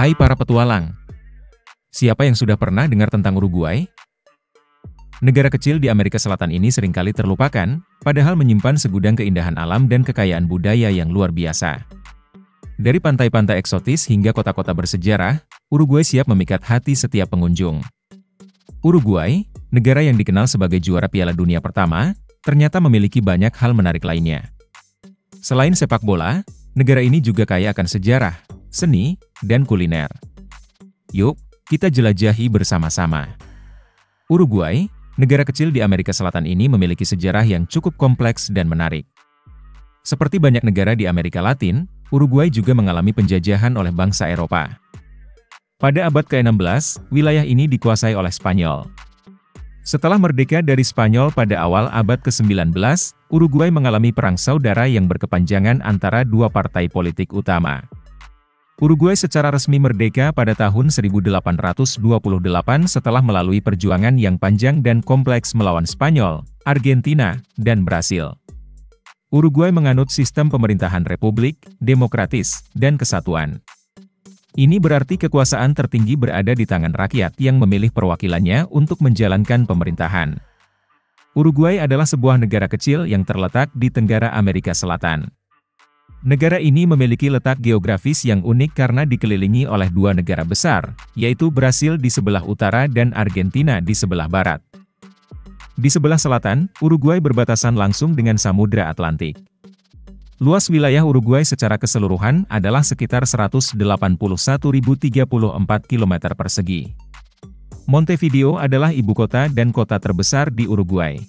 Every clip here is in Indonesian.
Hai para petualang, siapa yang sudah pernah dengar tentang Uruguay? Negara kecil di Amerika Selatan ini seringkali terlupakan, padahal menyimpan segudang keindahan alam dan kekayaan budaya yang luar biasa. Dari pantai-pantai eksotis hingga kota-kota bersejarah, Uruguay siap memikat hati setiap pengunjung. Uruguay, negara yang dikenal sebagai juara Piala Dunia pertama, ternyata memiliki banyak hal menarik lainnya. Selain sepak bola, negara ini juga kaya akan sejarah, seni, dan kuliner. Yuk, kita jelajahi bersama-sama. Uruguay, negara kecil di Amerika Selatan ini memiliki sejarah yang cukup kompleks dan menarik. Seperti banyak negara di Amerika Latin, Uruguay juga mengalami penjajahan oleh bangsa Eropa. Pada abad ke-16, wilayah ini dikuasai oleh Spanyol. Setelah merdeka dari Spanyol pada awal abad ke-19, Uruguay mengalami perang saudara yang berkepanjangan antara dua partai politik utama. Uruguay secara resmi merdeka pada tahun 1828 setelah melalui perjuangan yang panjang dan kompleks melawan Spanyol, Argentina, dan Brasil. Uruguay menganut sistem pemerintahan republik, demokratis, dan kesatuan. Ini berarti kekuasaan tertinggi berada di tangan rakyat yang memilih perwakilannya untuk menjalankan pemerintahan. Uruguay adalah sebuah negara kecil yang terletak di Tenggara Amerika Selatan. Negara ini memiliki letak geografis yang unik karena dikelilingi oleh dua negara besar, yaitu Brasil di sebelah utara dan Argentina di sebelah barat. Di sebelah selatan, Uruguay berbatasan langsung dengan Samudra Atlantik. Luas wilayah Uruguay secara keseluruhan adalah sekitar 181.034 km persegi. Montevideo adalah ibu kota dan kota terbesar di Uruguay.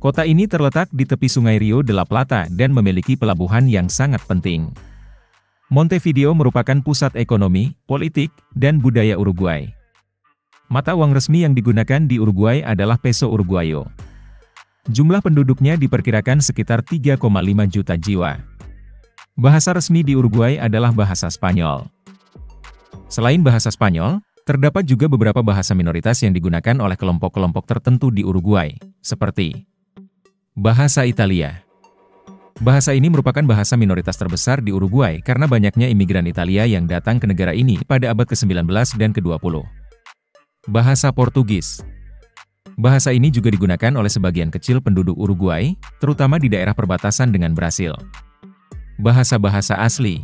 Kota ini terletak di tepi Sungai Rio de la Plata dan memiliki pelabuhan yang sangat penting. Montevideo merupakan pusat ekonomi, politik, dan budaya Uruguay. Mata uang resmi yang digunakan di Uruguay adalah peso Uruguayo. Jumlah penduduknya diperkirakan sekitar 3,5 juta jiwa. Bahasa resmi di Uruguay adalah bahasa Spanyol. Selain bahasa Spanyol, terdapat juga beberapa bahasa minoritas yang digunakan oleh kelompok-kelompok tertentu di Uruguay, seperti bahasa Italia. Bahasa ini merupakan bahasa minoritas terbesar di Uruguay karena banyaknya imigran Italia yang datang ke negara ini pada abad ke-19 dan ke-20. Bahasa Portugis. Bahasa ini juga digunakan oleh sebagian kecil penduduk Uruguay, terutama di daerah perbatasan dengan Brasil. Bahasa-bahasa asli.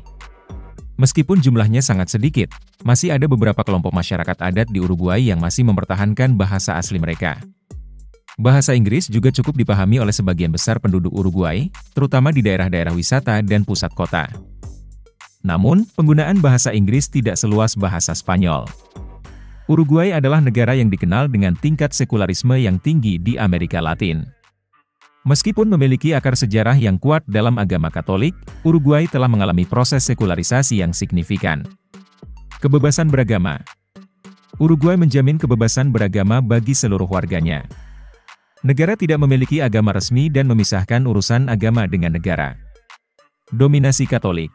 Meskipun jumlahnya sangat sedikit, masih ada beberapa kelompok masyarakat adat di Uruguay yang masih mempertahankan bahasa asli mereka. Bahasa Inggris juga cukup dipahami oleh sebagian besar penduduk Uruguay, terutama di daerah-daerah wisata dan pusat kota. Namun, penggunaan bahasa Inggris tidak seluas bahasa Spanyol. Uruguay adalah negara yang dikenal dengan tingkat sekularisme yang tinggi di Amerika Latin. Meskipun memiliki akar sejarah yang kuat dalam agama Katolik, Uruguay telah mengalami proses sekularisasi yang signifikan. Kebebasan beragama. Uruguay menjamin kebebasan beragama bagi seluruh warganya. Negara tidak memiliki agama resmi dan memisahkan urusan agama dengan negara. Dominasi Katolik.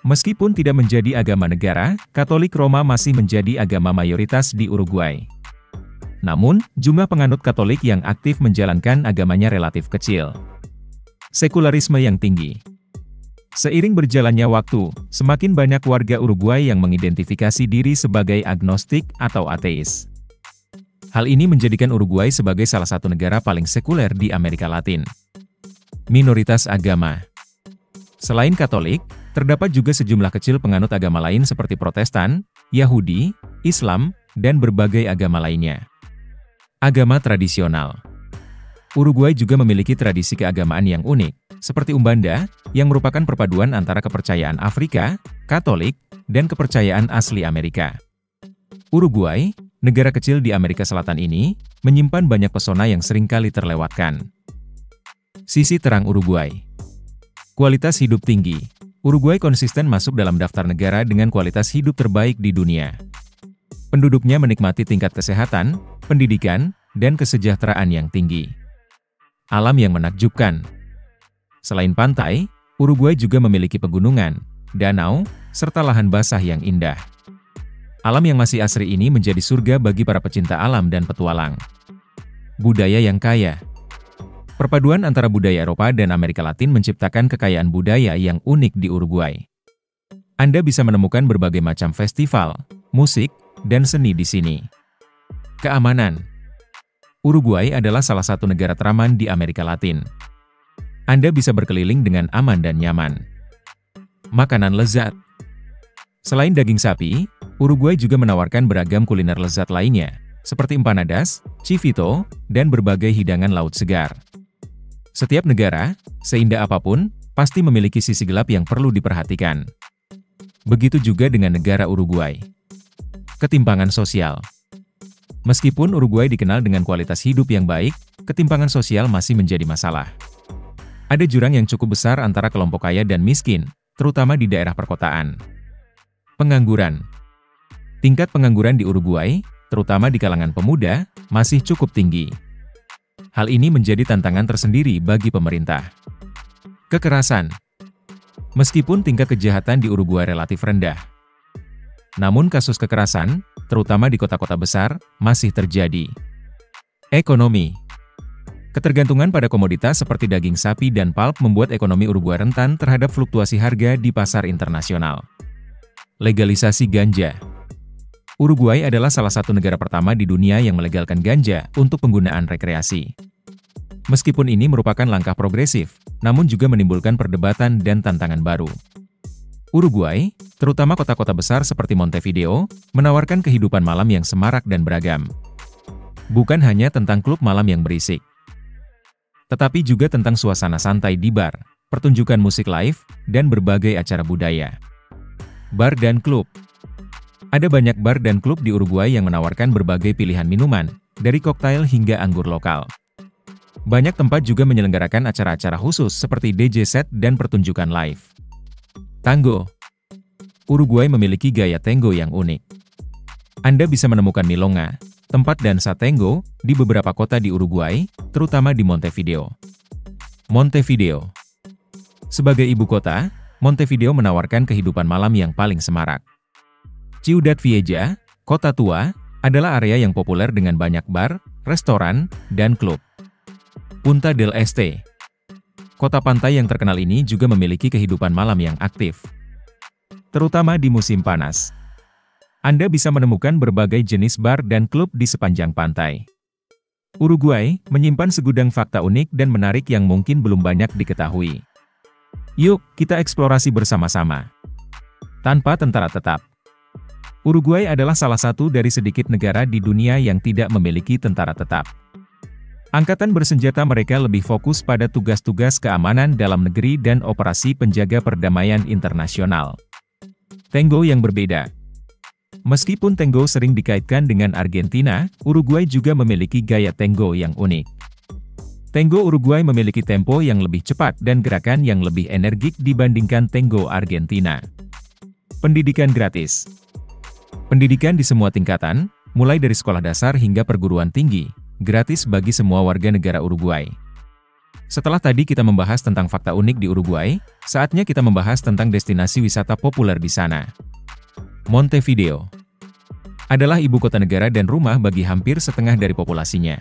Meskipun tidak menjadi agama negara, Katolik Roma masih menjadi agama mayoritas di Uruguay. Namun, jumlah penganut Katolik yang aktif menjalankan agamanya relatif kecil. Sekularisme yang tinggi. Seiring berjalannya waktu, semakin banyak warga Uruguay yang mengidentifikasi diri sebagai agnostik atau ateis. Hal ini menjadikan Uruguay sebagai salah satu negara paling sekuler di Amerika Latin. Minoritas agama. Selain Katolik, terdapat juga sejumlah kecil penganut agama lain seperti Protestan, Yahudi, Islam, dan berbagai agama lainnya. Agama tradisional. Uruguay juga memiliki tradisi keagamaan yang unik, seperti Umbanda, yang merupakan perpaduan antara kepercayaan Afrika, Katolik, dan kepercayaan asli Amerika. Uruguay, negara kecil di Amerika Selatan ini, menyimpan banyak pesona yang seringkali terlewatkan. Sisi terang Uruguay. Kualitas hidup tinggi. Uruguay konsisten masuk dalam daftar negara dengan kualitas hidup terbaik di dunia. Penduduknya menikmati tingkat kesehatan, pendidikan, dan kesejahteraan yang tinggi. Alam yang menakjubkan. Selain pantai, Uruguay juga memiliki pegunungan, danau, serta lahan basah yang indah. Alam yang masih asri ini menjadi surga bagi para pecinta alam dan petualang. Budaya yang kaya. Perpaduan antara budaya Eropa dan Amerika Latin menciptakan kekayaan budaya yang unik di Uruguay. Anda bisa menemukan berbagai macam festival, musik, dan seni di sini. Keamanan. Uruguay adalah salah satu negara teraman di Amerika Latin. Anda bisa berkeliling dengan aman dan nyaman. Makanan lezat. Selain daging sapi, Uruguay juga menawarkan beragam kuliner lezat lainnya, seperti empanadas, chivito, dan berbagai hidangan laut segar. Setiap negara, seindah apapun, pasti memiliki sisi gelap yang perlu diperhatikan. Begitu juga dengan negara Uruguay. Ketimpangan sosial. Meskipun Uruguay dikenal dengan kualitas hidup yang baik, ketimpangan sosial masih menjadi masalah. Ada jurang yang cukup besar antara kelompok kaya dan miskin, terutama di daerah perkotaan. Pengangguran. Tingkat pengangguran di Uruguay, terutama di kalangan pemuda, masih cukup tinggi. Hal ini menjadi tantangan tersendiri bagi pemerintah. Kekerasan. Meskipun tingkat kejahatan di Uruguay relatif rendah, namun kasus kekerasan, terutama di kota-kota besar, masih terjadi. Ekonomi. Ketergantungan pada komoditas seperti daging sapi dan pulp membuat ekonomi Uruguay rentan terhadap fluktuasi harga di pasar internasional. Legalisasi ganja. Uruguay adalah salah satu negara pertama di dunia yang melegalkan ganja untuk penggunaan rekreasi. Meskipun ini merupakan langkah progresif, namun juga menimbulkan perdebatan dan tantangan baru. Uruguay, terutama kota-kota besar seperti Montevideo, menawarkan kehidupan malam yang semarak dan beragam. Bukan hanya tentang klub malam yang berisik, tetapi juga tentang suasana santai di bar, pertunjukan musik live, dan berbagai acara budaya. Bar dan klub. Ada banyak bar dan klub di Uruguay yang menawarkan berbagai pilihan minuman, dari koktail hingga anggur lokal. Banyak tempat juga menyelenggarakan acara-acara khusus seperti DJ set dan pertunjukan live. Tango. Uruguay memiliki gaya tango yang unik. Anda bisa menemukan milonga, tempat dansa tango, di beberapa kota di Uruguay, terutama di Montevideo. Montevideo. Sebagai ibu kota, Montevideo menawarkan kehidupan malam yang paling semarak. Ciudad Vieja, kota tua, adalah area yang populer dengan banyak bar, restoran, dan klub. Punta del Este. Kota pantai yang terkenal ini juga memiliki kehidupan malam yang aktif, terutama di musim panas. Anda bisa menemukan berbagai jenis bar dan klub di sepanjang pantai. Uruguay menyimpan segudang fakta unik dan menarik yang mungkin belum banyak diketahui. Yuk, kita eksplorasi bersama-sama. Tanpa tentara tetap. Uruguay adalah salah satu dari sedikit negara di dunia yang tidak memiliki tentara tetap. Angkatan bersenjata mereka lebih fokus pada tugas-tugas keamanan dalam negeri dan operasi penjaga perdamaian internasional. Tango yang berbeda. Meskipun tango sering dikaitkan dengan Argentina, Uruguay juga memiliki gaya tango yang unik. Tango Uruguay memiliki tempo yang lebih cepat dan gerakan yang lebih energik dibandingkan tango Argentina. Pendidikan gratis. Pendidikan di semua tingkatan, mulai dari sekolah dasar hingga perguruan tinggi, gratis bagi semua warga negara Uruguay. Setelah tadi kita membahas tentang fakta unik di Uruguay, saatnya kita membahas tentang destinasi wisata populer di sana. Montevideo adalah ibu kota negara dan rumah bagi hampir setengah dari populasinya.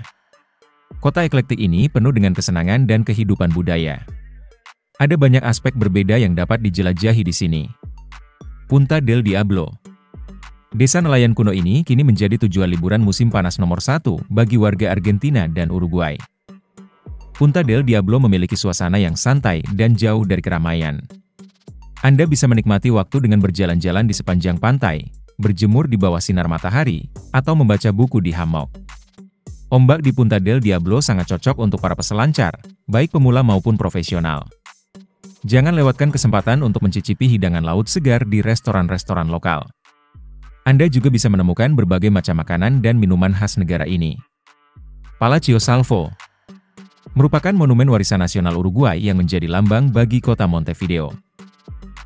Kota eklektik ini penuh dengan kesenangan dan kehidupan budaya. Ada banyak aspek berbeda yang dapat dijelajahi di sini. Punta del Diablo. Desa nelayan kuno ini kini menjadi tujuan liburan musim panas nomor 1 bagi warga Argentina dan Uruguay. Punta del Diablo memiliki suasana yang santai dan jauh dari keramaian. Anda bisa menikmati waktu dengan berjalan-jalan di sepanjang pantai, berjemur di bawah sinar matahari, atau membaca buku di hammock. Ombak di Punta del Diablo sangat cocok untuk para peselancar, baik pemula maupun profesional. Jangan lewatkan kesempatan untuk mencicipi hidangan laut segar di restoran-restoran lokal. Anda juga bisa menemukan berbagai macam makanan dan minuman khas negara ini. Palacio Salvo merupakan monumen warisan nasional Uruguay yang menjadi lambang bagi kota Montevideo.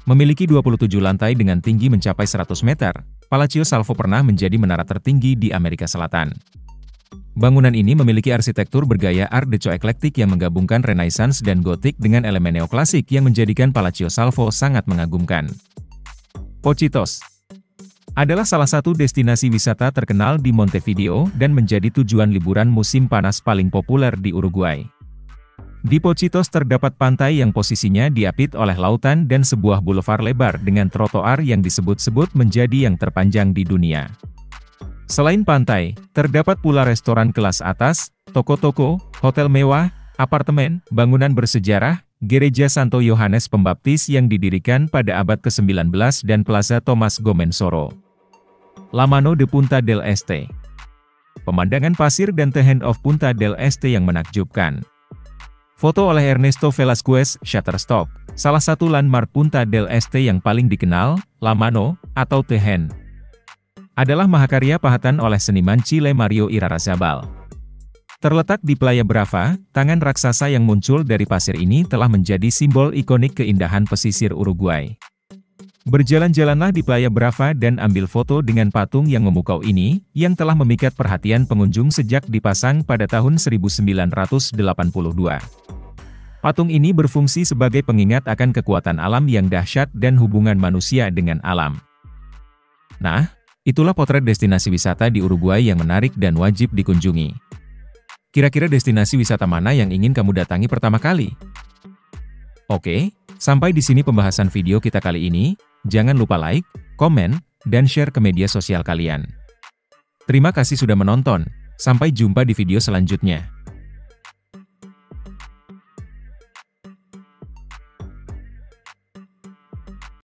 Memiliki 27 lantai dengan tinggi mencapai 100 meter, Palacio Salvo pernah menjadi menara tertinggi di Amerika Selatan. Bangunan ini memiliki arsitektur bergaya Art Deco eklektik yang menggabungkan Renaissance dan Gotik dengan elemen neoklasik yang menjadikan Palacio Salvo sangat mengagumkan. Pocitos adalah salah satu destinasi wisata terkenal di Montevideo dan menjadi tujuan liburan musim panas paling populer di Uruguay. Di Pocitos terdapat pantai yang posisinya diapit oleh lautan dan sebuah boulevard lebar dengan trotoar yang disebut-sebut menjadi yang terpanjang di dunia. Selain pantai, terdapat pula restoran kelas atas, toko-toko, hotel mewah, apartemen, bangunan bersejarah, Gereja Santo Yohanes Pembaptis yang didirikan pada abad ke-19 dan Plaza Thomas Gomensoro. La Mano de Punta del Este. Pemandangan pasir dan The Hand of Punta del Este yang menakjubkan. Foto oleh Ernesto Velasquez, Shutterstock. Salah satu landmark Punta del Este yang paling dikenal, La Mano, atau The Hand, adalah mahakarya pahatan oleh seniman Chile Mario Irarrázaval. Terletak di Playa Brava, tangan raksasa yang muncul dari pasir ini telah menjadi simbol ikonik keindahan pesisir Uruguay. Berjalan-jalanlah di Playa Brava dan ambil foto dengan patung yang memukau ini, yang telah memikat perhatian pengunjung sejak dipasang pada tahun 1982. Patung ini berfungsi sebagai pengingat akan kekuatan alam yang dahsyat dan hubungan manusia dengan alam. Nah, itulah potret destinasi wisata di Uruguay yang menarik dan wajib dikunjungi. Kira-kira destinasi wisata mana yang ingin kamu datangi pertama kali? Oke, sampai di sini pembahasan video kita kali ini. Jangan lupa like, komen, dan share ke media sosial kalian. Terima kasih sudah menonton. Sampai jumpa di video selanjutnya.